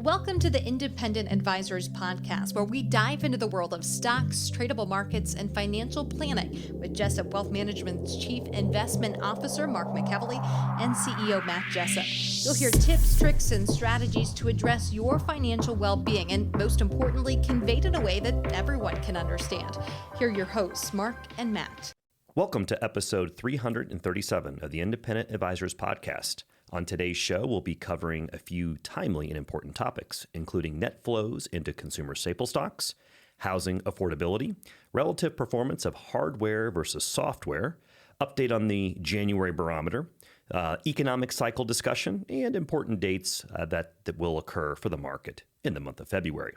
Welcome to the Independent Advisors Podcast, where we dive into the world of stocks, tradable markets, and financial planning with Jessup Wealth Management's Chief Investment Officer, Mark McEvely, and CEO, Matt Jessup. You'll hear tips, tricks, and strategies to address your financial well-being, and most importantly, conveyed in a way that everyone can understand. Here are your hosts, Mark and Matt. Welcome to episode 337 of the Independent Advisors Podcast. On today's show, we'll be covering a few timely and important topics, including net flows into consumer staple stocks, housing affordability, relative performance of hardware versus software, update on the January barometer, economic cycle discussion, and important dates that will occur for the market in the month of February.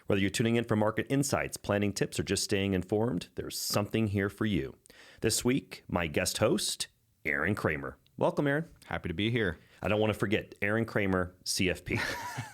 Whether you're tuning in for market insights, planning tips, or just staying informed, there's something here for you. This week, my guest host, Aaron Kramer. Welcome, Aaron. Happy to be here. I don't want to forget, Aaron Kramer, CFP.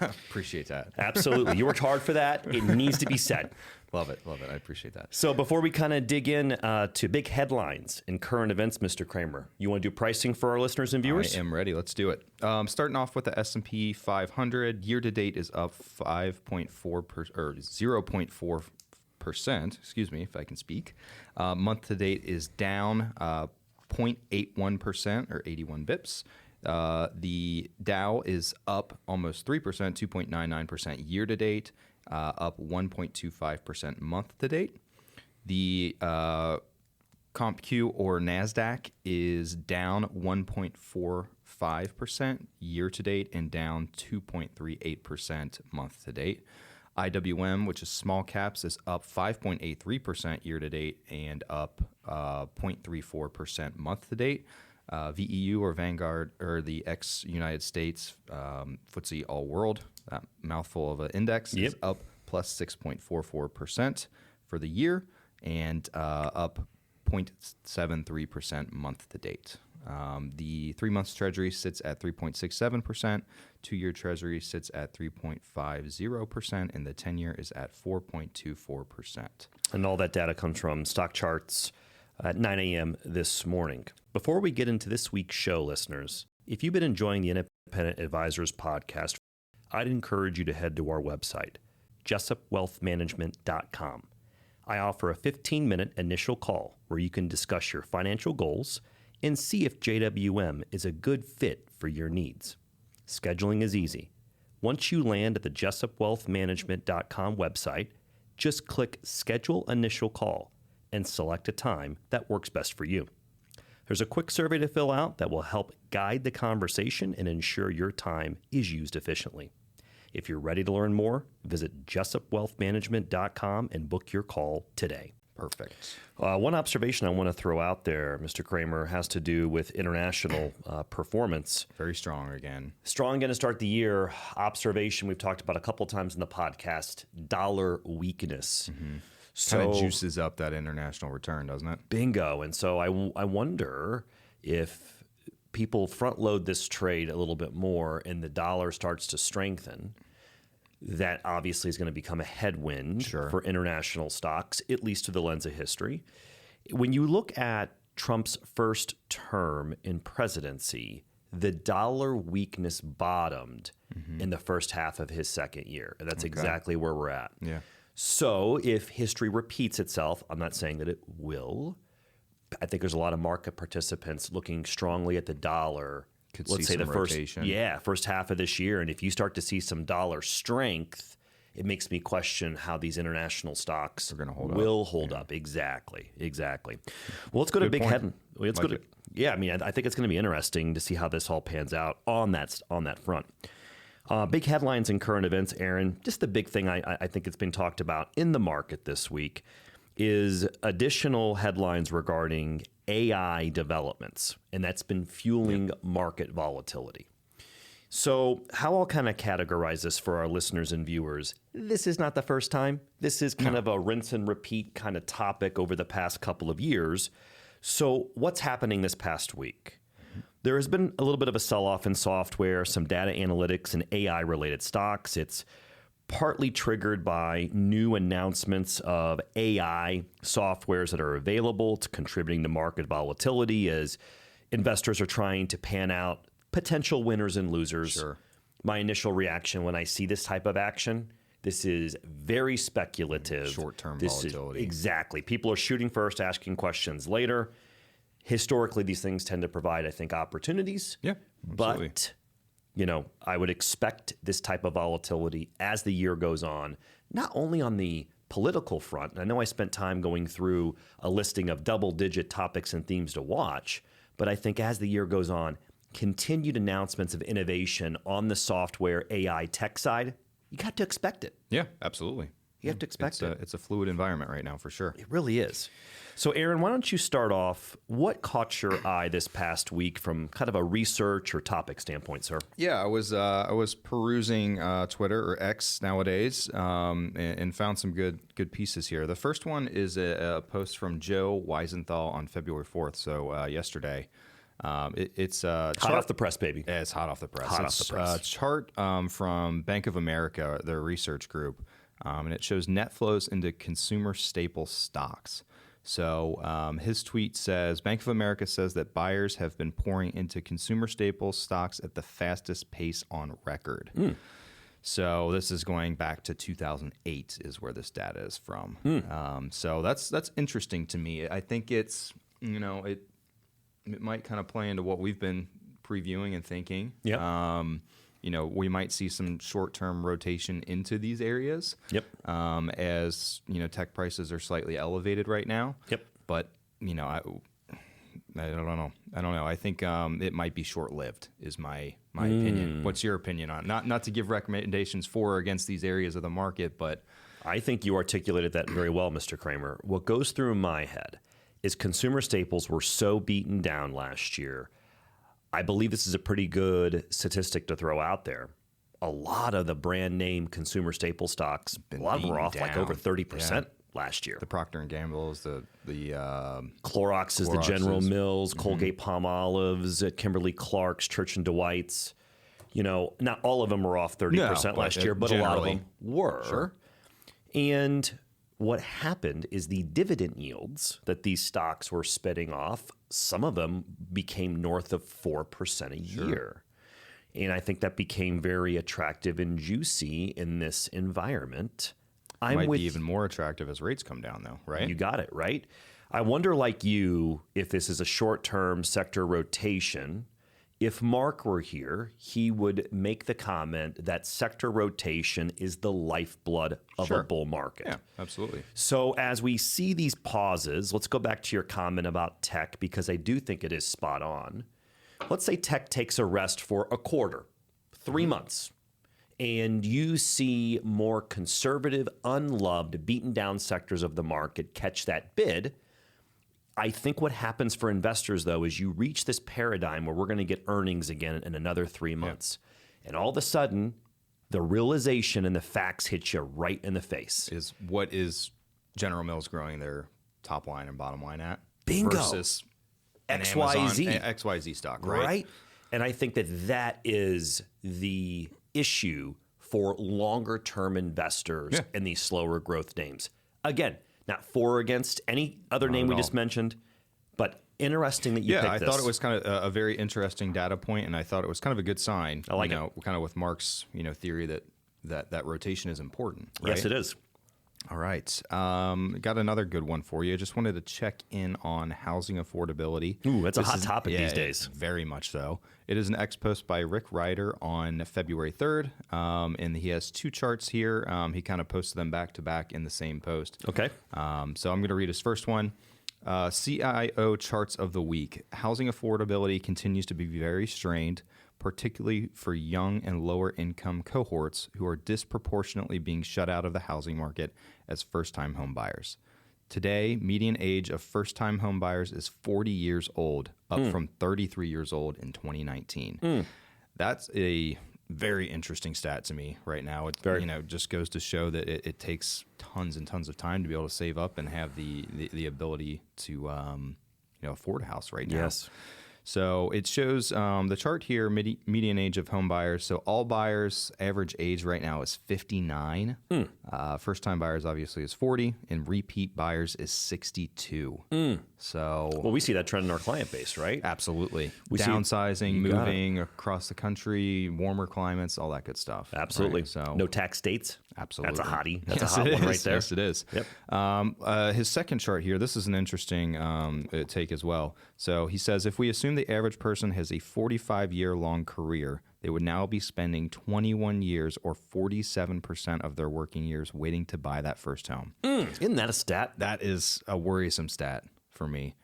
Appreciate that. Absolutely. You worked hard for that. It needs to be said. Love it. I appreciate that. So before we kind of dig in to big headlines and current events, Mr. Kramer, you want to do pricing for our listeners and viewers? I am ready. Let's do it. Starting off with the S&P 500, year to date is up 0.4%. Excuse me, if I can speak. Month to date is down 0.81% or 81 bips. The Dow is up almost 3%, 2.99% year to date, up 1.25% month to date. The CompQ or NASDAQ is down 1.45% year to date and down 2.38% month to date. IWM, which is small caps, is up 5.83% year to date and up 0.34% month to date. VEU or Vanguard or the ex-United States FTSE All World, that mouthful of an index, is up plus 6.44% for the year and up 0.73% month to date. The 3-month Treasury sits at 3.67%, 2-year Treasury sits at 3.50%, and the 10-year is at 4.24%. And all that data comes from stock charts at 9 a.m. this morning. Before we get into this week's show, listeners, if you've been enjoying the Independent Advisors Podcast, I'd encourage you to head to our website, jessupwealthmanagement.com. I offer a 15-minute initial call where you can discuss your financial goals and see if JWM is a good fit for your needs. Scheduling is easy. Once you land at the jessupwealthmanagement.com website, just click Schedule Initial Call and select a time that works best for you. There's a quick survey to fill out that will help guide the conversation and ensure your time is used efficiently. If you're ready to learn more, visit jessupwealthmanagement.com and book your call today. Perfect. One observation I want to throw out there, Mr. Kramer, has to do with international performance. Very strong again. Strong going to start the year. Observation we've talked about a couple times in the podcast, dollar weakness. Mm-hmm. So, kind of juices up that international return, doesn't it? Bingo. And so I wonder if people front load this trade a little bit more and the dollar starts to strengthen, that obviously is going to become a headwind for international stocks, at least through the lens of history. When you look at Trump's first term in presidency, the dollar weakness bottomed in the first half of his second year. And that's exactly where we're at. Yeah. So if history repeats itself, I'm not saying that it will. I think there's a lot of market participants looking strongly at the dollar. Let's say the rotation. first half of this year. And if you start to see some dollar strength, it makes me question how these international stocks will hold up. Exactly. Well, let's go to big head. I think it's going to be interesting to see how this all pans out on that front. Big headlines and current events, Aaron. Just the big thing I think it's been talked about in the market this week is additional headlines regarding AI developments, and that's been fueling market volatility. So how I'll kind of categorize this for our listeners and viewers, this is not the first time. This is kind of a rinse and repeat kind of topic over the past couple of years. So what's happening this past week? There has been a little bit of a sell-off in software, some data analytics and AI-related stocks. It's partly triggered by new announcements of AI softwares that are available. It's contributing to market volatility as investors are trying to pan out potential winners and losers. my initial reaction when I see this type of action. This is very speculative. Short-term This volatility. Exactly. People are shooting first, asking questions later. Historically, these things tend to provide, I think, opportunities. Yeah, absolutely. But, I would expect this type of volatility as the year goes on, not only on the political front. And I know I spent time going through a listing of double-digit topics and themes to watch, but I think as the year goes on, continued announcements of innovation on the software AI tech side, you got to expect it. Yeah, absolutely. You have to expect it. It's a fluid environment right now, for sure. It really is. So, Aaron, why don't you start off? What caught your eye this past week from kind of a research or topic standpoint, sir? Yeah, I was perusing Twitter, or X nowadays, and found some good pieces here. The first one is a post from Joe Weisenthal on February 4th, so yesterday. It's hot off the press, baby. Yeah, it's hot off the press. Hot off the press. A chart from Bank of America, their research group, and it shows net flows into consumer staple stocks. So his tweet says, Bank of America says that buyers have been pouring into consumer staple stocks at the fastest pace on record. So this is going back to 2008 is where this data is from. So that's interesting to me. I think it's, it might kind of play into what we've been previewing and thinking. Yeah. We might see some short-term rotation into these areas. Yep. As tech prices are slightly elevated right now. Yep. But I don't know. I think it might be short-lived. Is my opinion. What's your opinion on not to give recommendations for or against these areas of the market, but I think you articulated that very well, Mr. Kramer. What goes through my head is consumer staples were so beaten down last year. I believe this is a pretty good statistic to throw out there. A lot of the brand name consumer staple stocks, a lot of them were off like over 30% last year. The Procter & Gamble's, the Clorox is the General Mills, Colgate Palmolive's, Kimberly-Clark's, Church & Dwight's. Not all of them were off 30% last year, but a lot of them were. Sure. And what happened is the dividend yields that these stocks were spitting off, some of them became north of 4% a year. And I think that became very attractive and juicy in this environment. Might be even more attractive as rates come down, though, right? You got it, right? I wonder, like you, if this is a short-term sector rotation. If Mark were here, he would make the comment that sector rotation is the lifeblood of a bull market. Yeah, absolutely. So as we see these pauses, let's go back to your comment about tech, because I do think it is spot on. Let's say tech takes a rest for a quarter, 3 months, and you see more conservative, unloved, beaten down sectors of the market catch that bid. I think what happens for investors, though, is you reach this paradigm where we're going to get earnings again in another 3 months. Yeah. And all of a sudden, the realization and the facts hit you right in the face. What is General Mills growing their top line and bottom line at? Bingo. Versus XYZ. XYZ stock, right? Right. And I think that is the issue for longer term investors in these slower growth names. Again, not for or against any other name we just mentioned, but interesting that you picked this. I thought it was kind of a very interesting data point, and I thought it was kind of a good sign. I like it. Kind of with Mark's theory that rotation is important. Right? Yes, it is. All right. Got another good one for you. Just wanted to check in on housing affordability. Ooh, that's a hot topic these days. Very much so. It is an X post by Rick Ryder on February 3rd, and he has two charts here. He kind of posted them back to back in the same post. Okay. So I'm going to read his first one. CIO charts of the week. Housing affordability continues to be very strained, particularly for young and lower income cohorts who are disproportionately being shut out of the housing market as first-time home buyers. Today, median age of first-time home buyers is 40 years old, up from 33 years old in 2019. That's a very interesting stat to me right now. It just goes to show that it takes tons and tons of time to be able to save up and have the ability to afford a house right now. Yes. So it shows the chart here, median age of home buyers. So all buyers, average age right now is 59. First-time buyers obviously is 40, and repeat buyers is 62. So Well, we see that trend in our client base, right? absolutely. We see- Downsizing, you got it. moving across the country, warmer climates, all that good stuff. Absolutely. Right? So No tax states. absolutely. That's a hottie. That's Yes, a hot it one right is. there. Yes, it is. Yep. His second chart here, this is an interesting take as well. So he says, if we assume the average person has a 45-year-long career, they would now be spending 21 years or 47% of their working years waiting to buy that first home. Isn't that a stat? That is a worrisome stat for me.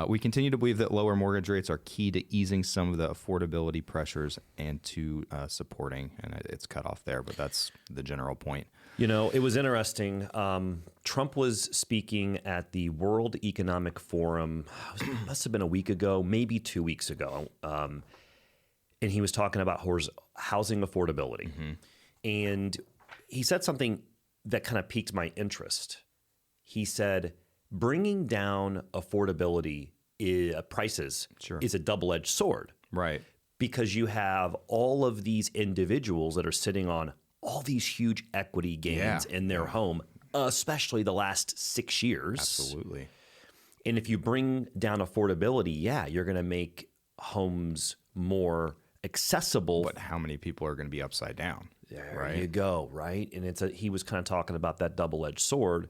We continue to believe that lower mortgage rates are key to easing some of the affordability pressures and to supporting, and it's cut off there, but that's the general point. You know, it was interesting. Trump was speaking at the World Economic Forum, must have been a week ago, maybe 2 weeks ago. And he was talking about housing affordability. And he said something that kind of piqued my interest. He said, bringing down affordability prices is a double-edged sword. Right. Because you have all of these individuals that are sitting on all these huge equity gains in their home, especially the last 6 years. Absolutely. And if you bring down affordability, you're going to make homes more accessible. But how many people are going to be upside down? There you go, right? And he was kind of talking about that double-edged sword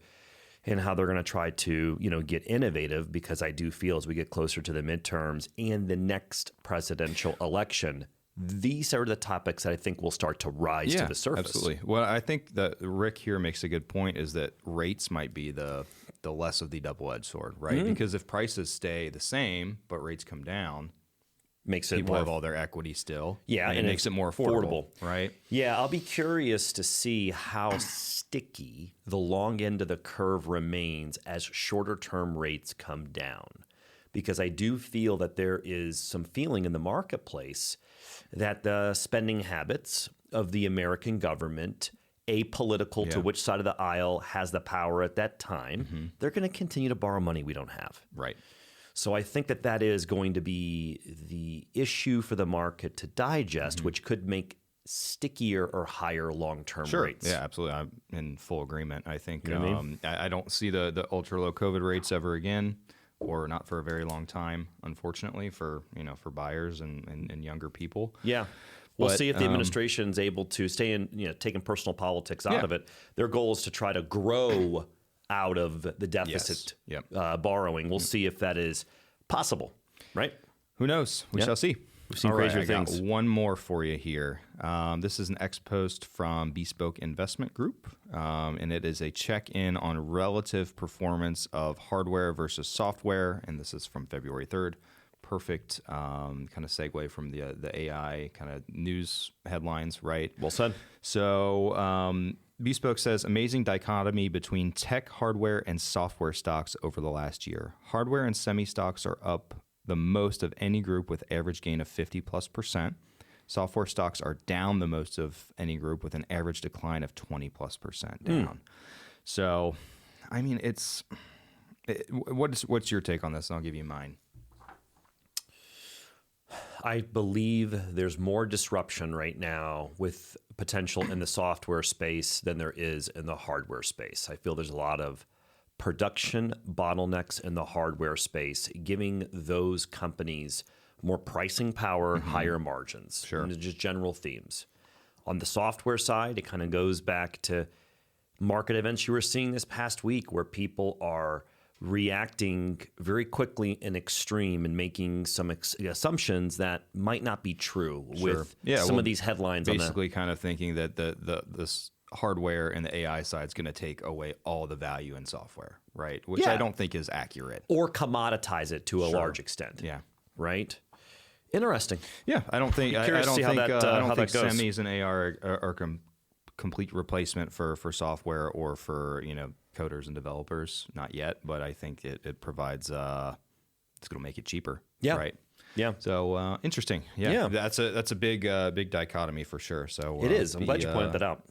and how they're going to try to, get innovative, because I do feel as we get closer to the midterms and the next presidential election, these are the topics that I think will start to rise to the surface. Absolutely. Well, I think that Rick here makes a good point, is that rates might be the less of the double-edged sword, right? Because if prices stay the same but rates come down, makes it people more have all their equity still. and it makes it more affordable, right? Yeah, I'll be curious to see how sticky the long end of the curve remains as shorter term rates come down, because I do feel that there is some feeling in the marketplace that the spending habits of the American government, apolitical to which side of the aisle has the power at that time, they're going to continue to borrow money we don't have. Right. So I think that is going to be the issue for the market to digest, which could make stickier or higher long-term rates. Yeah, absolutely. I'm in full agreement. I think You know what I mean? I don't see the ultra-low COVID rates ever again, or not for a very long time, unfortunately, for buyers and younger people. Yeah. We'll But, see if the administration's able to stay in, taking personal politics out of it. Their goal is to try to grow out of the deficit borrowing. We'll see if that is possible, right? Who knows? We shall see. We've seen crazier things. I got one more for you here. This is an ex-post from Bespoke Investment Group, and it is a check-in on relative performance of hardware versus software, and this is from February 3rd. Perfect kind of segue from the AI kind of news headlines, right? Well said. So Bespoke says, amazing dichotomy between tech, hardware, and software stocks over the last year. Hardware and semi stocks are up the most of any group with average gain of 50+%. Software stocks are down the most of any group with an average decline of 20+% down. So, I mean, what's your take on this? And I'll give you mine. I believe there's more disruption right now with potential in the software space than there is in the hardware space. I feel there's a lot of production bottlenecks in the hardware space, giving those companies more pricing power, higher margins. Sure. And just general themes. On the software side, it kind of goes back to market events you were seeing this past week, where people are reacting very quickly and extreme and making some assumptions that might not be true with some of these headlines. Basically kind of thinking that this hardware and the AI side is going to take away all the value in software, right? Which I don't think is accurate. Or commoditize it to a large extent. Yeah. Right? Interesting. Yeah, I don't think Curious to see how that goes. semis and AI are complete replacement for software or for coders and developers. Not yet, but I think it provides it's going to make it cheaper. Yeah. Right. Yeah. So interesting. Yeah. That's a big dichotomy for sure. So it is. I'm glad you pointed that out.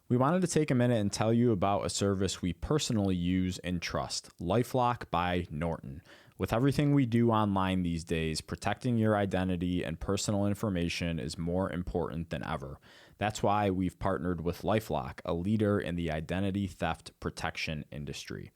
We wanted to take a minute and tell you about a service we personally use and trust, LifeLock by Norton. With everything we do online these days, protecting your identity and personal information is more important than ever. That's why we've partnered with LifeLock, a leader in the identity theft protection industry.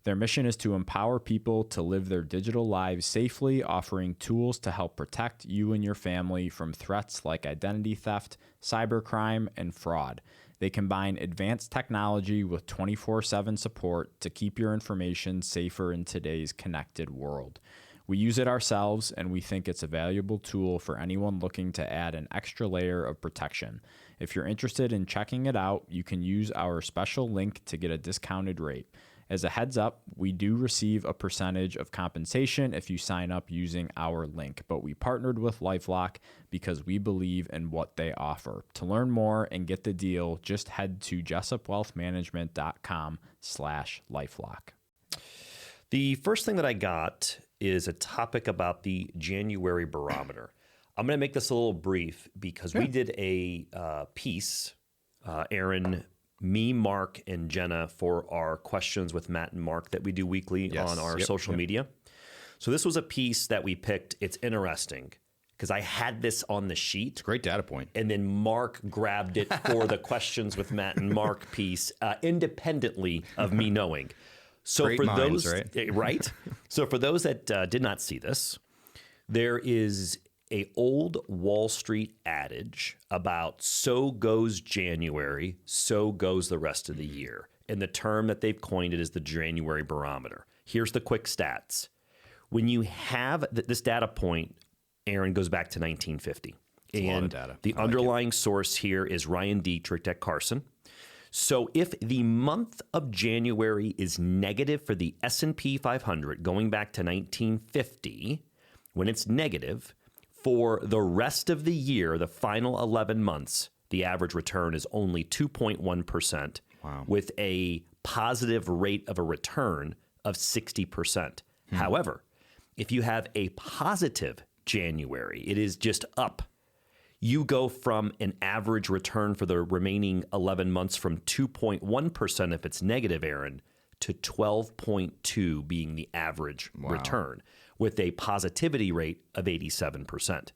Their mission is to empower people to live their digital lives safely, offering tools to help protect you and your family from threats like identity theft, cybercrime, and fraud. They combine advanced technology with 24/7 support to keep your information safer in today's connected world. We use it ourselves, and we think it's a valuable tool for anyone looking to add an extra layer of protection. If you're interested in checking it out, you can use our special link to get a discounted rate. As a heads up, we do receive a percentage of compensation if you sign up using our link, but we partnered with LifeLock because we believe in what they offer. To learn more and get the deal, just head to jessupwealthmanagement.com/LifeLock. The first thing that I got is a topic about the January barometer. I'm going to make this a little brief because we did a piece, Aaron, me, Mark, and Jenna, for our Questions with Matt and Mark that we do weekly on our social media. So this was a piece that we picked. It's interesting because I had this on the sheet. It's a great data point. And then Mark grabbed it for the Questions with Matt and Mark piece independently of me knowing. So Great for minds, those, right? Right? So for those that did not see this, there is a old Wall Street adage about so goes January, so goes the rest of the year. And the term that they've coined it is the January barometer. Here's the quick stats. When you have this data point, Aaron, goes back to 1950. It's and a lot of data. The underlying source here is Ryan Dietrich at Carson. So if the month of January is negative for the S&P 500 going back to 1950, when it's negative, for the rest of the year, the final 11 months, the average return is only 2.1%, with a positive rate of a return of 60%. However, if you have a positive January, it is just up. You go from an average return for the remaining 11 months from 2.1% if it's negative, Aaron, to 12.2 being the average return, with a positivity rate of 87%.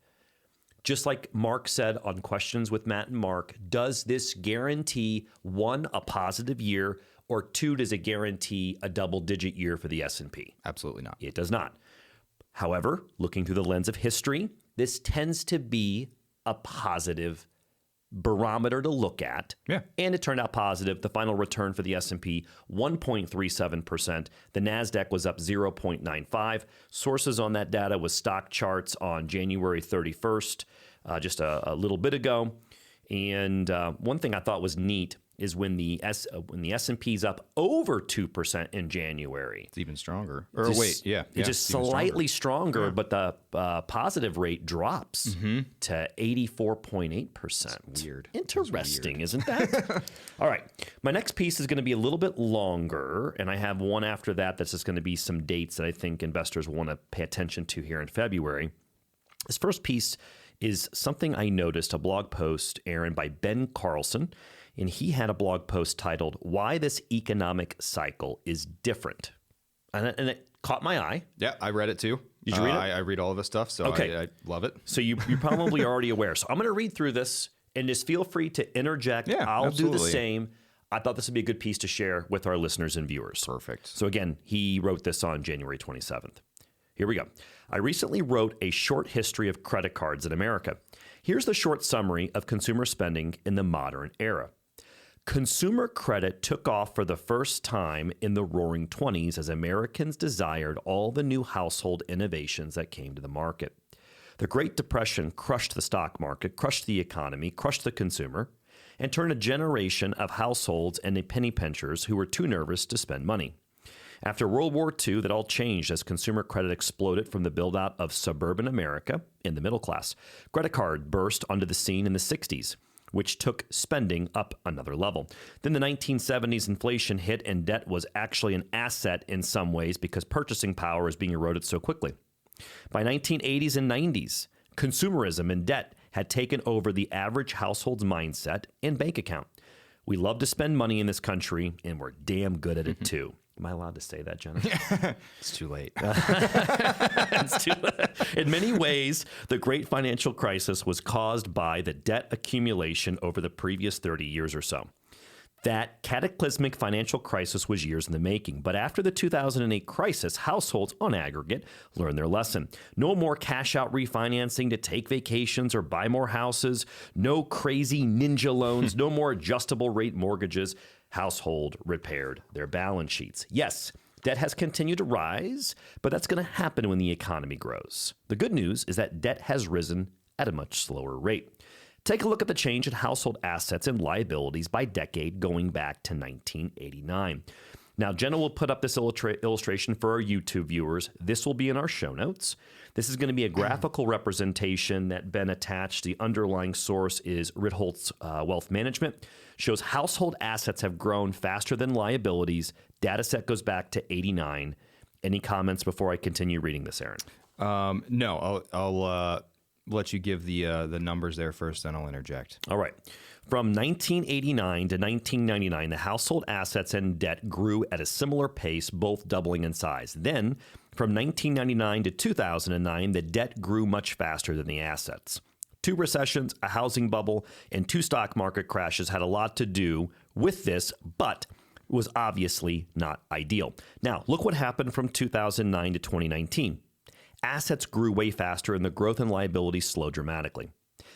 Just like Mark said on Questions with Matt and Mark, does this guarantee, one, a positive year, or two, does it guarantee a double-digit year for the S&P? Absolutely not. It does not. However, looking through the lens of history, this tends to be a positive barometer to look at. Yeah. And it turned out positive. The final return for the S&P, 1.37%. The NASDAQ was up 0.95. Sources on that data was stock charts on January 31st, just a little bit ago. And one thing I thought was neat is when the S&P's up over 2% in January. It's even stronger. It's just slightly stronger, but the positive rate drops to 84.8%. Weird. Interesting, isn't that? All right. My next piece is going to be a little bit longer, and I have one after that that's just going to be some dates that I think investors will want to pay attention to here in February. This first piece is something I noticed, a blog post, Aaron, by Ben Carlson. And he had a blog post titled, Why This Economic Cycle is Different. And it caught my eye. Yeah, I read it too. Did you read it? I read all of this stuff, so Okay. I love it. So you're probably already aware. So I'm going to read through this and just feel free to interject. Yeah, I'll do the absolutely. same. I thought this would be a good piece to share with our listeners and viewers. Perfect. So again, he wrote this on January 27th. Here we go. I recently wrote a short history of credit cards in America. Here's the short summary of consumer spending in the modern era. Consumer credit took off for the first time in the Roaring '20s as Americans desired all the new household innovations that came to the market. The Great Depression crushed the stock market, crushed the economy, crushed the consumer, and turned a generation of households into penny pinchers who were too nervous to spend money. After World War II, that all changed as consumer credit exploded from the build-out of suburban America in the middle class. Credit card burst onto the scene in the 60s, which took spending up another level. Then the 1970s inflation hit, and debt was actually an asset in some ways because purchasing power was being eroded so quickly. By 1980s and 90s, consumerism and debt had taken over the average household's mindset and bank account. We love to spend money in this country, and we're damn good at it too. Am I allowed to say that, Jenna? It's too late. In many ways, the great financial crisis was caused by the debt accumulation over the previous 30 years or so. That cataclysmic financial crisis was years in the making. But after the 2008 crisis, households on aggregate learned their lesson. No more cash out refinancing to take vacations or buy more houses. No crazy ninja loans. No more adjustable rate mortgages. Household repaired their balance sheets. Yes, debt has continued to rise, but that's going to happen when the economy grows. The good news is that debt has risen at a much slower rate. Take a look at the change in household assets and liabilities by decade going back to 1989. Now, Jenna will put up this illustration for our YouTube viewers. This will be in our show notes. This is going to be a graphical representation that been attached. The underlying source is Ritholtz Wealth Management. Shows household assets have grown faster than liabilities. Data set goes back to 89. Any comments before I continue reading this, Aaron? No, I'll let you give the numbers there first, then I'll interject. All right. From 1989 to 1999, the household assets and debt grew at a similar pace, both doubling in size. Then, from 1999 to 2009, the debt grew much faster than the assets. 2 recessions, a housing bubble, and 2 stock market crashes had a lot to do with this, but was obviously not ideal. Now, look what happened from 2009 to 2019. Assets grew way faster and the growth in liabilities slowed dramatically.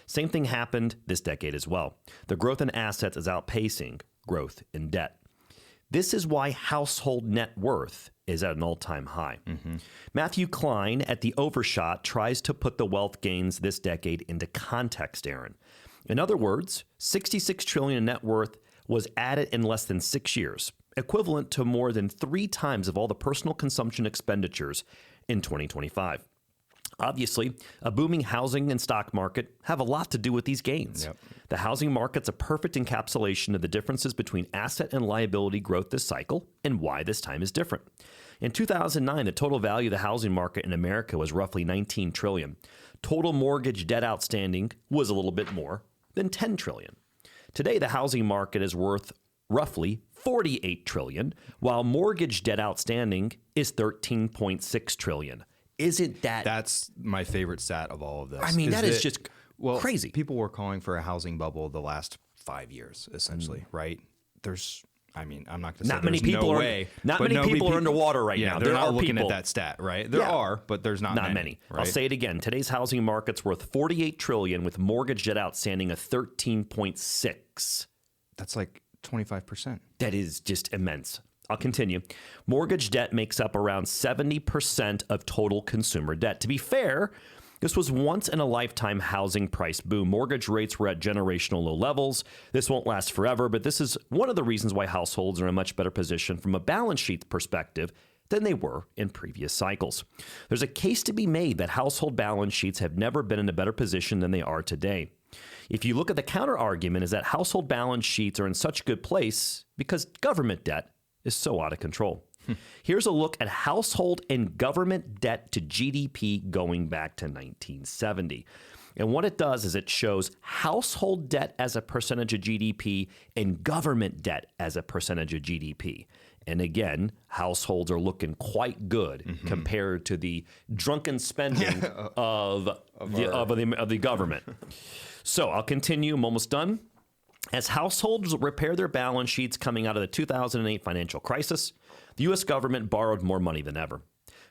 Same thing happened this decade as well. The growth in assets is outpacing growth in debt. This is why household net worth is at an all-time high. Matthew Klein at The Overshot tries to put the wealth gains this decade into context, Aaron. In other words, $66 trillion in net worth was added in less than 6 years, equivalent to more than 3 times of all the personal consumption expenditures in 2025. Obviously, a booming housing and stock market have a lot to do with these gains. Yep. The housing market's a perfect encapsulation of the differences between asset and liability growth this cycle and why this time is different. In 2009, the total value of the housing market in America was roughly $19 trillion. Total mortgage debt outstanding was a little bit more than $10 trillion. Today, the housing market is worth roughly $48 trillion, while mortgage debt outstanding is $13.6 trillion. Isn't that... That's my favorite stat of all of this. I mean, that is just crazy. People were calling for a housing bubble the last 5 years, essentially, right? I'm not going to say not many there's people no are, way. Not many people are underwater right now. They're There not are looking people. at that stat, right? There are, but there's not many. Right? I'll say it again. Today's housing market's worth $48 trillion with mortgage debt outstanding of $13.6. That's like 25%. That is just immense. I'll continue. Mortgage debt makes up around 70% of total consumer debt. To be fair, this was once in a lifetime housing price boom. Mortgage rates were at generational low levels. This won't last forever, but this is one of the reasons why households are in a much better position from a balance sheet perspective than they were in previous cycles. There's a case to be made that household balance sheets have never been in a better position than they are today. If you look at the counter argument is that household balance sheets are in such a good place because government debt is so out of control. Here's a look at household and government debt to GDP going back to 1970. And what it does is it shows household debt as a percentage of GDP and government debt as a percentage of GDP. And again, households are looking quite good compared to the drunken spending of the government. So I'll continue. I'm almost done. As households repair their balance sheets coming out of the 2008 financial crisis, the U.S. government borrowed more money than ever.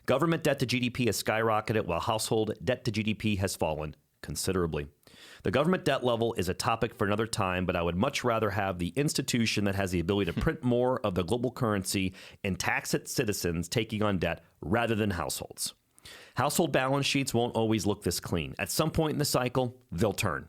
Government debt to GDP has skyrocketed while household debt to GDP has fallen considerably. The government debt level is a topic for another time, but I would much rather have the institution that has the ability to print more of the global currency and tax its citizens taking on debt rather than households. Household balance sheets won't always look this clean. At some point in the cycle, they'll turn.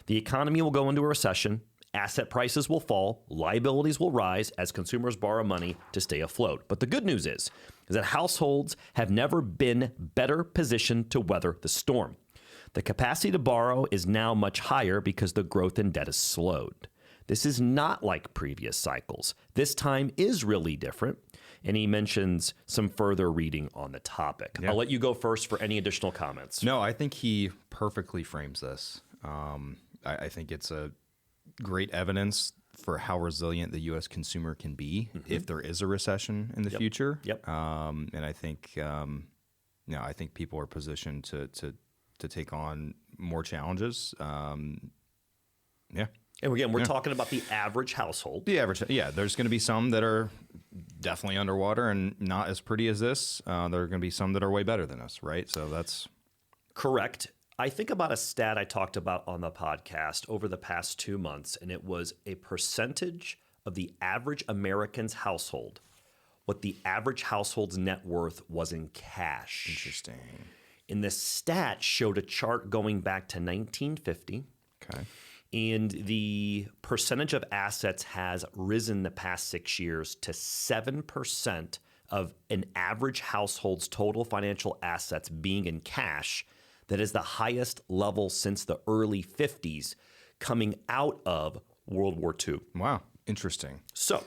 The economy will go into a recession. Asset prices will fall, liabilities will rise as consumers borrow money to stay afloat. But the good news is that households have never been better positioned to weather the storm. The capacity to borrow is now much higher because the growth in debt has slowed. This is not like previous cycles. This time is really different. And he mentions some further reading on the topic. Yeah. I'll let you go first for any additional comments. No, I think he perfectly frames this. I think it's a great evidence for how resilient the U.S. consumer can be if there is a recession in the future. Yep. And I think, I think people are positioned to take on more challenges. Yeah. And again, we're talking about the average household. The average, yeah. There's going to be some that are definitely underwater and not as pretty as this. There are going to be some that are way better than us, right? So that's correct. I think about a stat I talked about on the podcast over the past 2 months, and it was a percentage of the average American's household, what the average household's net worth was in cash. interesting. And the stat showed a chart going back to 1950. Okay. And the percentage of assets has risen the past 6 years to 7% of an average household's total financial assets being in cash. That is the highest level since the early 50s, coming out of World War II. Wow. Interesting. So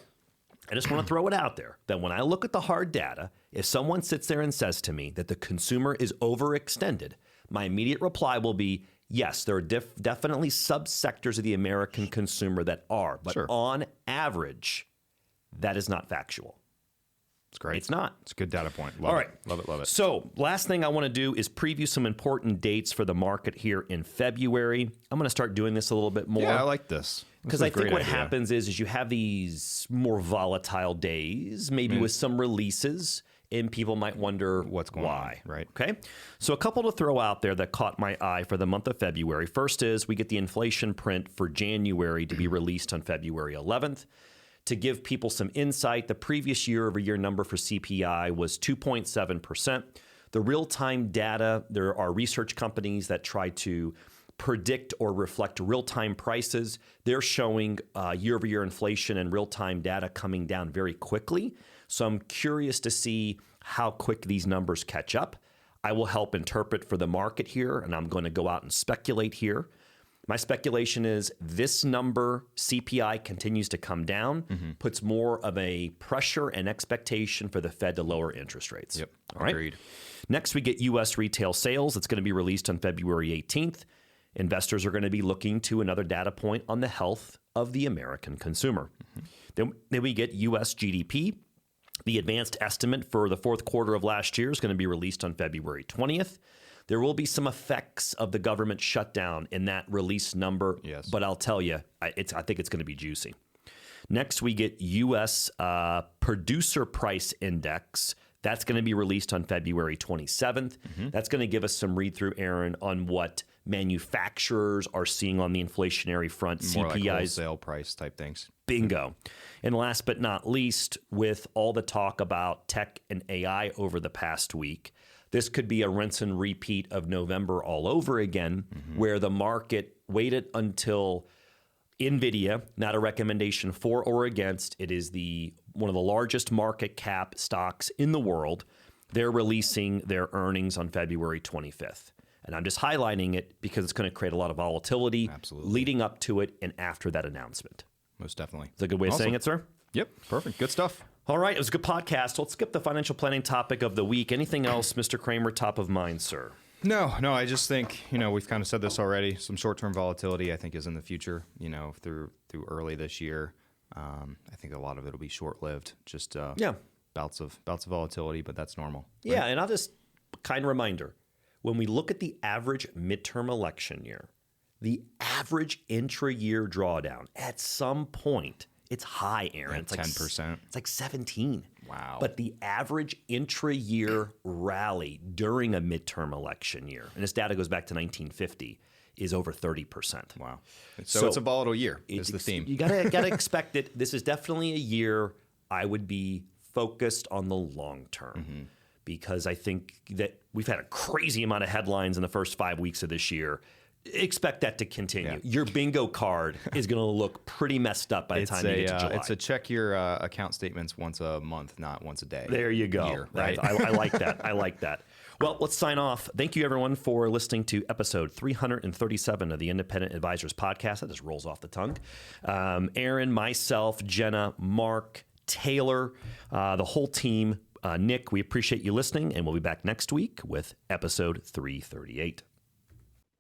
I just want to throw it out there that when I look at the hard data, if someone sits there and says to me that the consumer is overextended, my immediate reply will be, yes, there are definitely subsectors of the American consumer that are, but on average, that is not factual. It's great. It's not. It's a good data point. All right. Love it. Love it. So last thing I want to do is preview some important dates for the market here in February. I'm going to start doing this a little bit more. Yeah, I like this. Because I think what happens is you have these more volatile days, maybe with some releases, and people might wonder what's going on, right? Okay. So a couple to throw out there that caught my eye for the month of February. First is we get the inflation print for January to be released on February 11th. To give people some insight, the previous year-over-year number for CPI was 2.7%. The real-time data, there are research companies that try to predict or reflect real-time prices. They're showing year-over-year inflation and real-time data coming down very quickly. So I'm curious to see how quick these numbers catch up. I will help interpret for the market here, and I'm going to go out and speculate here. My speculation is this number, CPI, continues to come down, puts more of a pressure and expectation for the Fed to lower interest rates. Yep, all right. Agreed. Next, we get U.S. retail sales. It's going to be released on February 18th. Investors are going to be looking to another data point on the health of the American consumer. Then we get U.S. GDP. The advanced estimate for the fourth quarter of last year is going to be released on February 20th. There will be some effects of the government shutdown in that release number, but I'll tell you, I think it's going to be juicy. Next, we get U.S. Producer Price Index. That's going to be released on February 27th. That's going to give us some read-through, Aaron, on what manufacturers are seeing on the inflationary front. More CPIs, like wholesale price type things. Bingo. And last but not least, with all the talk about tech and AI over the past week, this could be a rinse and repeat of November all over again, where the market waited until Nvidia, not a recommendation for or against, it is one of the largest market cap stocks in the world. They're releasing their earnings on February 25th. And I'm just highlighting it because it's going to create a lot of volatility leading up to it and after that announcement. Most definitely. Is that a good way of saying it, sir? Yep. Perfect. Good stuff. All right. It was a good podcast. Let's skip the financial planning topic of the week. Anything else, Mr. Kramer, top of mind, sir? No. I just think, we've kind of said this already. Some short-term volatility, I think, is in the future, through early this year. I think a lot of it will be short-lived, just bouts of volatility, but that's normal. Right? Yeah. And I'll just kind of reminder, when we look at the average midterm election year, the average intra-year drawdown at some point, it's high, Aaron. It's like 10%. It's like 17. Wow. But the average intra-year rally during a midterm election year, and this data goes back to 1950, is over 30%. Wow. So it's a volatile year is the theme. You gotta expect it. This is definitely a year I would be focused on the long term because I think that we've had a crazy amount of headlines in the first 5 weeks of this year. Expect that to continue. Yeah. Your bingo card is going to look pretty messed up by the time you get to July. It's a check your account statements once a month, not once a day. There you go. Year, right? I like that. I like that. Well, let's sign off. Thank you, everyone, for listening to episode 337 of the Independent Advisors Podcast. That just rolls off the tongue. Aaron, myself, Jenna, Mark, Taylor, the whole team. Nick, we appreciate you listening, and we'll be back next week with episode 338.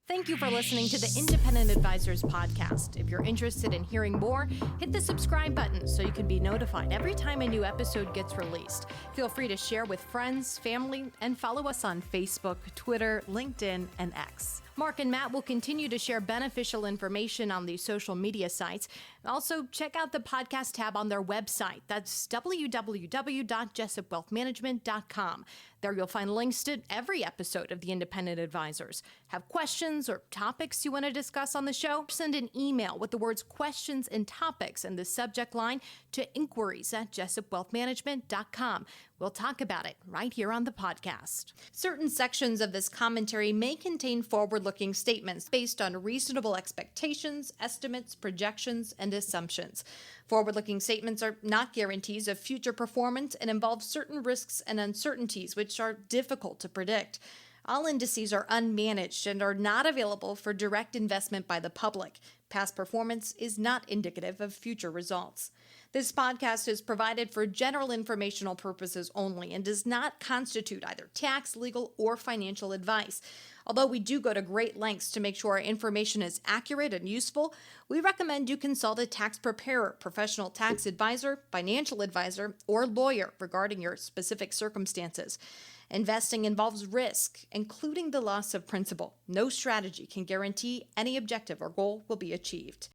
Thank you for listening to the Independent Advisors Podcast. If you're interested in hearing more, hit the subscribe button so you can be notified every time a new episode gets released. Feel free to share with friends, family, and follow us on Facebook, Twitter, LinkedIn, and X. Mark and Matt will continue to share beneficial information on these social media sites. Also, check out the podcast tab on their website. That's www.jessupwealthmanagement.com. There you'll find links to every episode of the Independent Advisors. Have questions or topics you want to discuss on the show? Send an email with the words questions and topics in the subject line to inquiries@jessupwealthmanagement.com. We'll talk about it right here on the podcast. Certain sections of this commentary may contain forward-looking statements based on reasonable expectations, estimates, projections, and assumptions. Forward-looking statements are not guarantees of future performance and involve certain risks and uncertainties which are difficult to predict. All indices are unmanaged and are not available for direct investment by the public. Past performance is not indicative of future results. This podcast is provided for general informational purposes only and does not constitute either tax, legal, or financial advice. Although we do go to great lengths to make sure our information is accurate and useful, we recommend you consult a tax preparer, professional tax advisor, financial advisor, or lawyer regarding your specific circumstances. Investing involves risk, including the loss of principal. No strategy can guarantee any objective or goal will be achieved.